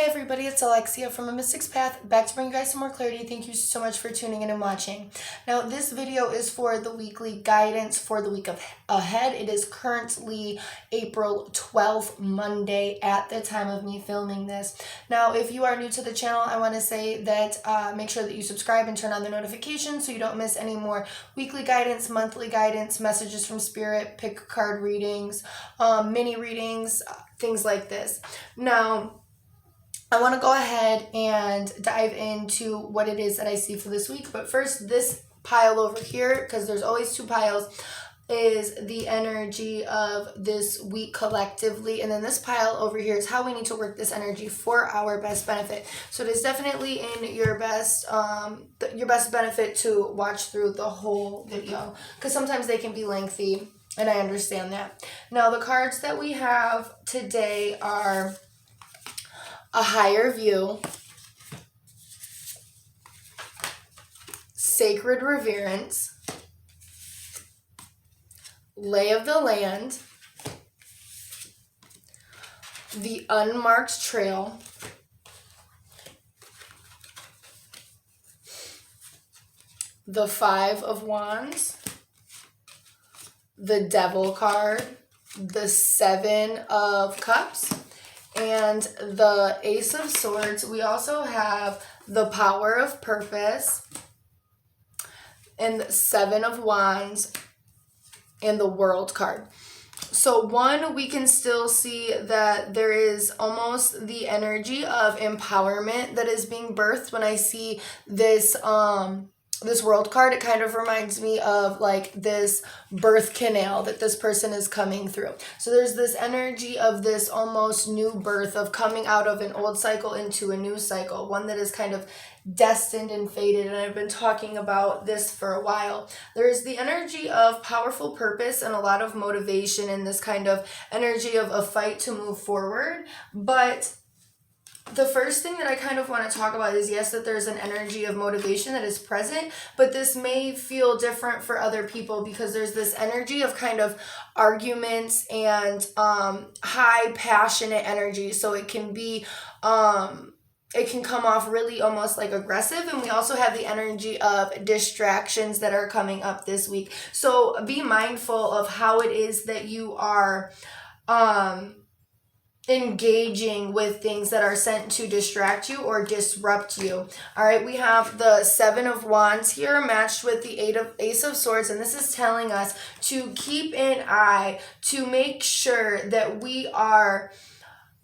Hey everybody, it's Alexia from amysticspath, back to bring you guys some more clarity. Thank you so much for tuning in and watching. Now this video is for the weekly guidance for the week ahead. It is currently April 12th, Monday at the time of me filming this. Now if you are new to the channel, I want to say that make sure that you subscribe and turn on the notifications so you don't miss any more weekly guidance, monthly guidance, messages from spirit, pick card readings, mini readings, things like this. Now I want to go ahead and dive into what it is that I see for this week. But first, this pile over here, because there's always two piles, is the energy of this week collectively. And then this pile over here is how we need to work this energy for our best benefit. So it is definitely in your best benefit to watch through the whole video, because sometimes they can be lengthy, and I understand that. Now, the cards that we have today are a higher view, sacred reverence, lay of the land, the unmarked trail, the 5 of Wands, the Devil card, the 7 of Cups, and the Ace of Swords. We also have the Power of Purpose, and the 7 of Wands, and the World card. So one, we can still see that there is almost the energy of empowerment that is being birthed. When I see this this World card, it kind of reminds me of like this birth canal that this person is coming through. So there's this energy of this almost new birth, of coming out of an old cycle into a new cycle, one that is kind of destined and fated. And I've been talking about this for a while. There's the energy of powerful purpose and a lot of motivation, and this kind of energy of a fight to move forward. But the first thing that I kind of want to talk about is, yes, that there's an energy of motivation that is present, but this may feel different for other people because there's this energy of kind of arguments and high passionate energy. So it can be it can come off really almost like aggressive. And we also have the energy of distractions that are coming up this week. So be mindful of how it is that you are engaging with things that are sent to distract you or disrupt you. All right, we have the 7 of Wands here matched with the Ace of Swords, and this is telling us to keep an eye, to make sure that we are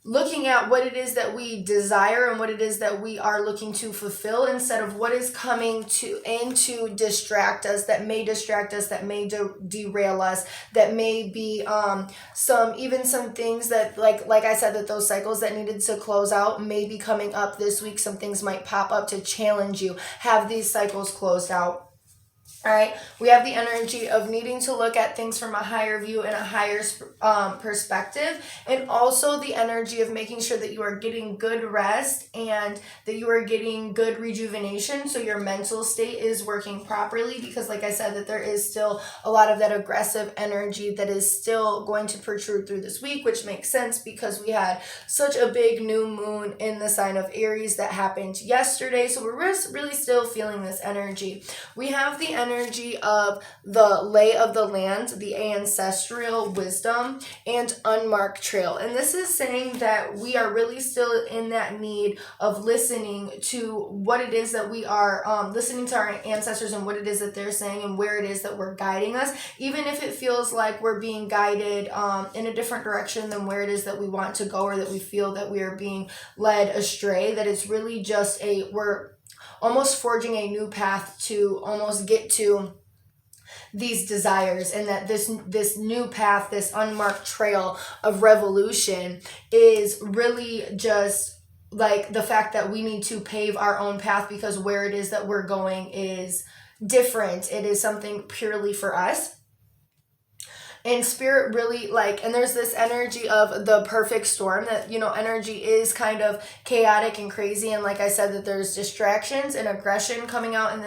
looking at what it is that we desire and what it is that we are looking to fulfill, instead of what is coming to distract us, that may distract us, that may derail us, that may be some things that like I said, that those cycles that needed to close out may be coming up this week. Some things might pop up to challenge you. Have these cycles closed out. All right, we have the energy of needing to look at things from a higher view and a higher perspective, and also the energy of making sure that you are getting good rest and that you are getting good rejuvenation, so your mental state is working properly, because like I said, that there is still a lot of that aggressive energy that is still going to protrude through this week, which makes sense because we had such a big new moon in the sign of Aries that happened yesterday. So we're really still feeling this energy. We have the energy of the lay of the land, the ancestral wisdom, and unmarked trail. And this is saying that we are really still in that need of listening to what it is that we are listening to our ancestors and what it is that they're saying and where it is that we're guiding us, even if it feels like we're being guided in a different direction than where it is that we want to go, or that we feel that we are being led astray. That it's really just we're almost forging a new path to almost get to these desires, and that this new path, this unmarked trail of revolution, is really just like the fact that we need to pave our own path, because where it is that we're going is different. It is something purely for us. And spirit really and there's this energy of the perfect storm, that, energy is kind of chaotic and crazy. And like I said, that there's distractions and aggression coming out in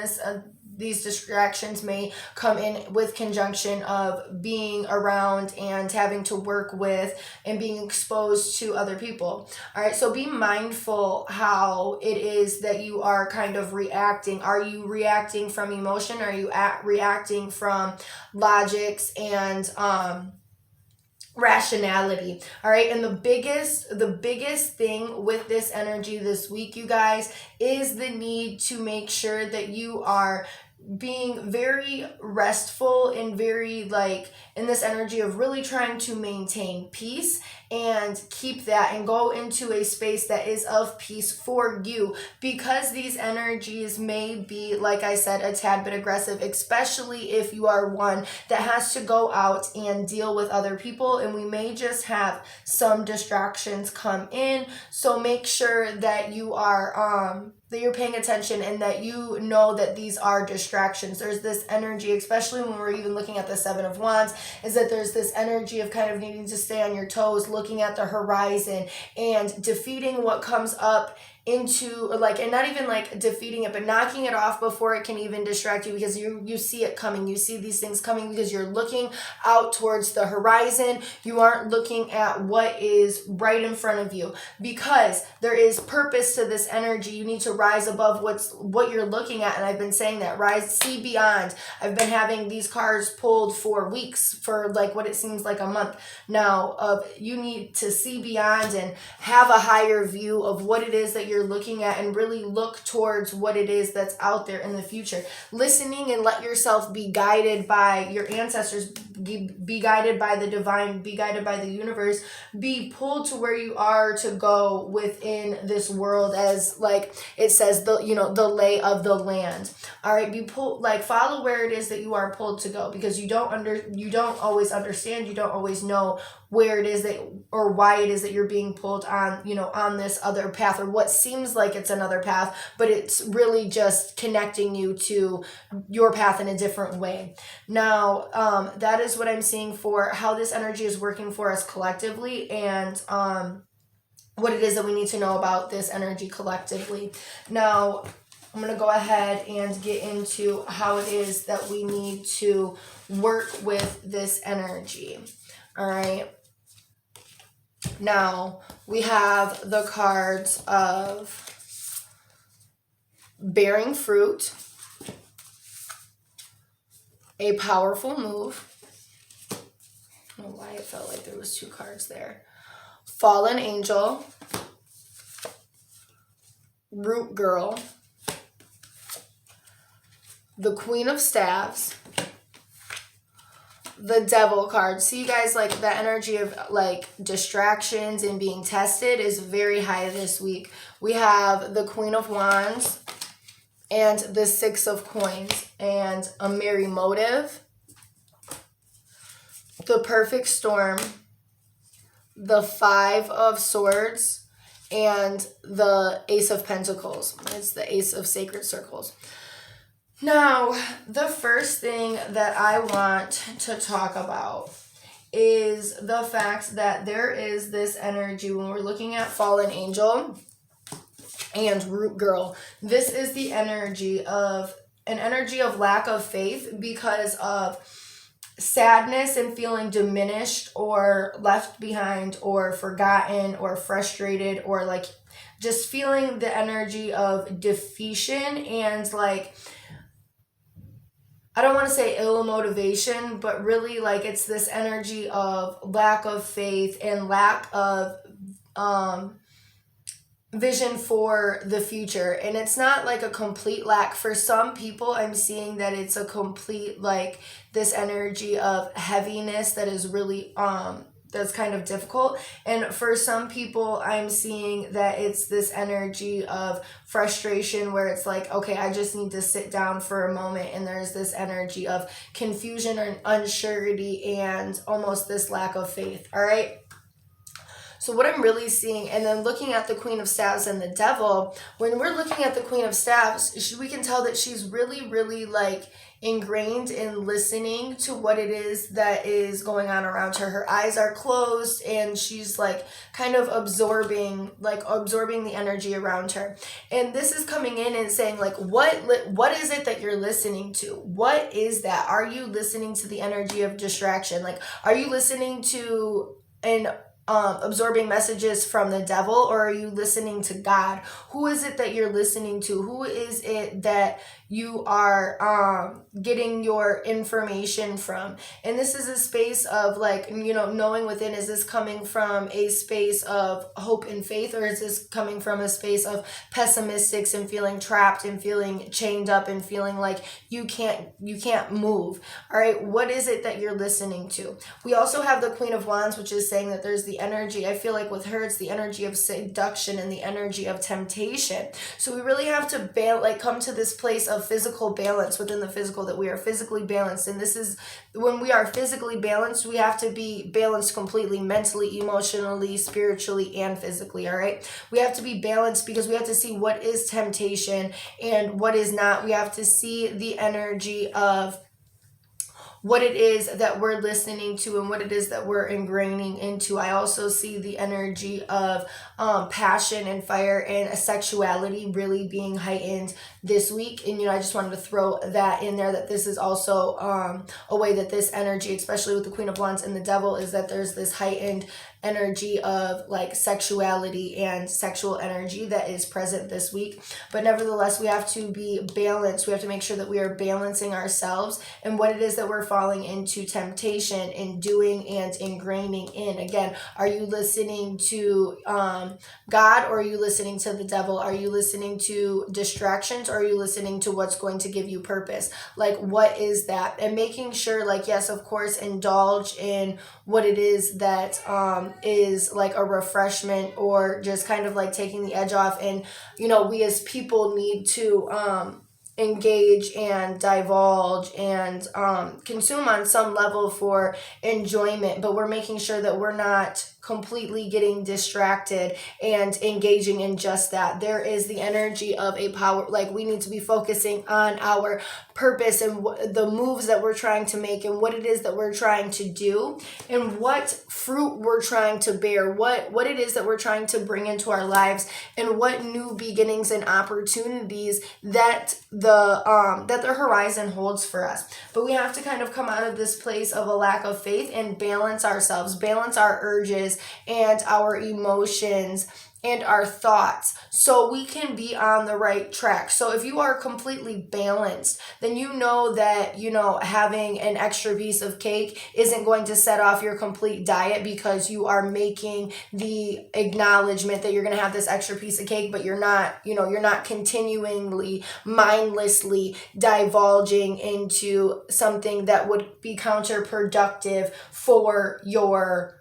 these distractions may come in with conjunction of being around and having to work with and being exposed to other people. All right, so be mindful how it is that you are kind of reacting. Are you reacting from emotion? Are you reacting from logics and rationality? All right, and the biggest thing with this energy this week, you guys, is the need to make sure that you are being very restful and very like in this energy of really trying to maintain peace and keep that and go into a space that is of peace for you, because these energies may be, like I said, a tad bit aggressive, especially if you are one that has to go out and deal with other people, and we may just have some distractions come in. So make sure that you are that you're paying attention and that you know that these are distractions. There's this energy, especially when we're even looking at the Seven of Wands, is that there's this energy of kind of needing to stay on your toes, looking at the horizon and defeating what comes up into, like, and not even like defeating it, but knocking it off before it can even distract you, because you see it coming. You see these things coming because you're looking out towards the horizon. You aren't looking at what is right in front of you, because there is purpose to this energy. You need to rise above what you're looking at, and I've been saying that. Rise, see beyond. I've been having these cards pulled for weeks, for like what it seems like a month now, of you need to see beyond and have a higher view of what it is that you're looking at, and really look towards what it is that's out there in the future. Listening and let yourself be guided by your ancestors, be guided by the divine, be guided by the universe, be pulled to where you are to go within this world, as like it says, the the lay of the land. All right, be pulled, like follow where it is that you are pulled to go, because you don't always understand, you don't always know where it is that, or why it is that you're being pulled on, on this other path, or what seems like it's another path, but it's really just connecting you to your path in a different way. Now, that is what I'm seeing for how this energy is working for us collectively, and what it is that we need to know about this energy collectively. Now, I'm going to go ahead and get into how it is that we need to work with this energy. All right. Now, we have the cards of bearing fruit, a powerful move. I don't know why it felt like there was two cards there. Fallen angel, root girl, the queen of staves, the devil card. See, you guys, like the energy of like distractions and being tested is very high this week. We have the queen of wands and the six of coins and a merry motive, the perfect storm, the five of swords, and the ace of pentacles. It's the ace of sacred circles. Now, the first thing that I want to talk about is the fact that there is this energy when we're looking at fallen angel and root girl. This is the energy of lack of faith because of sadness and feeling diminished or left behind or forgotten or frustrated, or like just feeling the energy of defeation and like, I don't want to say ill motivation, but really like it's this energy of lack of faith and lack of vision for the future. And it's not like a complete lack. For some people, I'm seeing that it's a complete, like this energy of heaviness that is really that's kind of difficult. And for some people, I'm seeing that it's this energy of frustration where it's like, okay, I just need to sit down for a moment. And there's this energy of confusion and unsurety and almost this lack of faith. All right. So what I'm really seeing, and then looking at the Queen of Staves and the Devil, when we're looking at the Queen of Staves, we can tell that she's really, really like ingrained in listening to what it is that is going on around her. Her eyes are closed and she's like kind of absorbing the energy around her. And this is coming in and saying like, what is it that you're listening to? What is that? Are you listening to the energy of distraction? Like, are you listening to an absorbing messages from the devil, or are you listening to God? Who is it that you're listening to? Who is it that you are getting your information from? And this is a space of like, knowing within, is this coming from a space of hope and faith, or is this coming from a space of pessimistics and feeling trapped and feeling chained up and feeling like you can't move? All right, what is it that you're listening to? We also have the Queen of Wands, which is saying that there's the energy, I feel like with her, it's the energy of seduction and the energy of temptation. So we really have to come to this place of physical balance within the physical, that we are physically balanced. And this is when we are physically balanced, we have to be balanced completely, mentally, emotionally, spiritually, and physically. All right, we have to be balanced because we have to see what is temptation and what is not. We have to see the energy of what it is that we're listening to and what it is that we're ingraining into. I also see the energy of passion and fire and sexuality really being heightened this week. And, I just wanted to throw that in there, that this is also a way that this energy, especially with the Queen of Wands and the Devil, is that there's this heightened energy of like sexuality and sexual energy that is present this week. But nevertheless, we have to be balanced. We have to make sure that we are balancing ourselves and what it is that we're falling into temptation and doing and ingraining in. Again, are you listening to God, or are you listening to the devil? Are you listening to distractions, or are you listening to what's going to give you purpose? Like, what is that? And making sure, like, yes, of course, indulge in what it is that is like a refreshment, or just kind of like taking the edge off. And we as people need to engage and divulge and consume on some level for enjoyment, but we're making sure that we're not completely getting distracted and engaging in just that. There is the energy of a power, like we need to be focusing on our purpose and the moves that we're trying to make and what it is that we're trying to do and what fruit we're trying to bear, what it is that we're trying to bring into our lives, and what new beginnings and opportunities that the horizon holds for us. But we have to kind of come out of this place of a lack of faith and balance ourselves, balance our urges and our emotions and our thoughts, so we can be on the right track. So if you are completely balanced, then that having an extra piece of cake isn't going to set off your complete diet, because you are making the acknowledgement that you're going to have this extra piece of cake, but you're not continually mindlessly divulging into something that would be counterproductive for your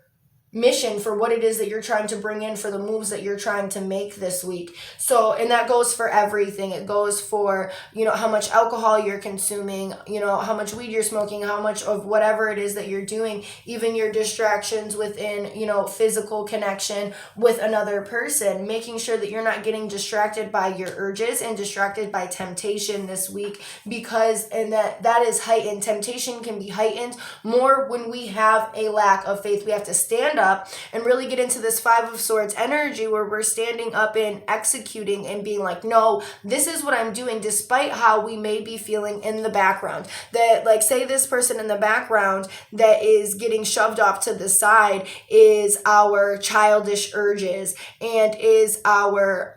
mission, for what it is that you're trying to bring in, for the moves that you're trying to make this week. So, and that goes for everything. It goes for, how much alcohol you're consuming, how much weed you're smoking, how much of whatever it is that you're doing, even your distractions within, physical connection with another person, making sure that you're not getting distracted by your urges and distracted by temptation this week, because, and that is heightened. Temptation can be heightened more when we have a lack of faith. We have to stand up and really get into this Five of Swords energy, where we're standing up and executing and being like, no, this is what I'm doing, despite how we may be feeling in the background. That, like, say this person in the background that is getting shoved off to the side is our childish urges and is our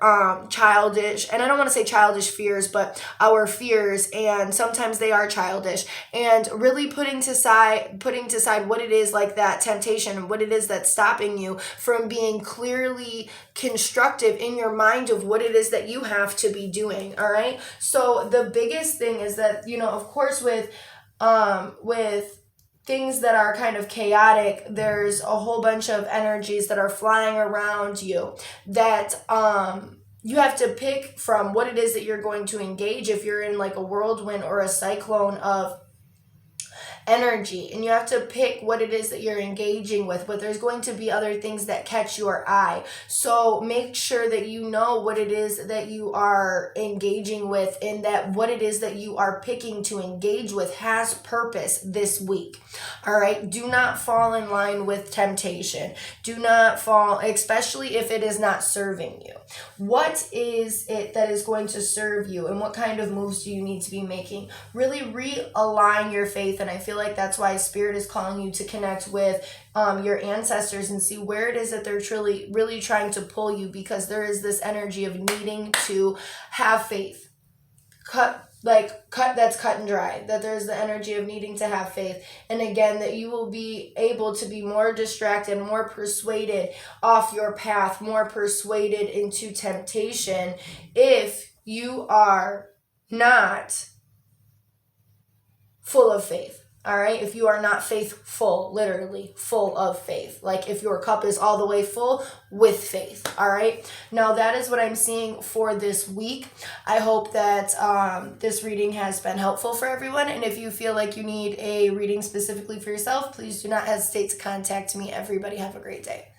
childish, and I don't want to say childish fears, but our fears, and sometimes they are childish, and really putting to side what it is, like that temptation, what it is that's stopping you from being clearly constructive in your mind of what it is that you have to be doing. All right. So the biggest thing is that, of course, with things that are kind of chaotic, there's a whole bunch of energies that are flying around you that you have to pick from what it is that you're going to engage. If you're in like a whirlwind or a cyclone of energy, and you have to pick what it is that you're engaging with, but there's going to be other things that catch your eye. So make sure that you know what it is that you are engaging with, and that what it is that you are picking to engage with has purpose this week. All right. Do not fall in line with temptation. Do not fall, especially if it is not serving you. What is it that is going to serve you, and what kind of moves do you need to be making? Really realign your faith. And I feel like that's why Spirit is calling you to connect with your ancestors and see where it is that they're really trying to pull you, because there is this energy of needing to have faith. That's cut and dry, that there's the energy of needing to have faith. And again, that you will be able to be more distracted, more persuaded off your path, more persuaded into temptation if you are not full of faith. All right. If you are not faithful, literally full of faith, like if your cup is all the way full with faith. All right. Now that is what I'm seeing for this week. I hope that this reading has been helpful for everyone. And if you feel like you need a reading specifically for yourself, please do not hesitate to contact me. Everybody have a great day.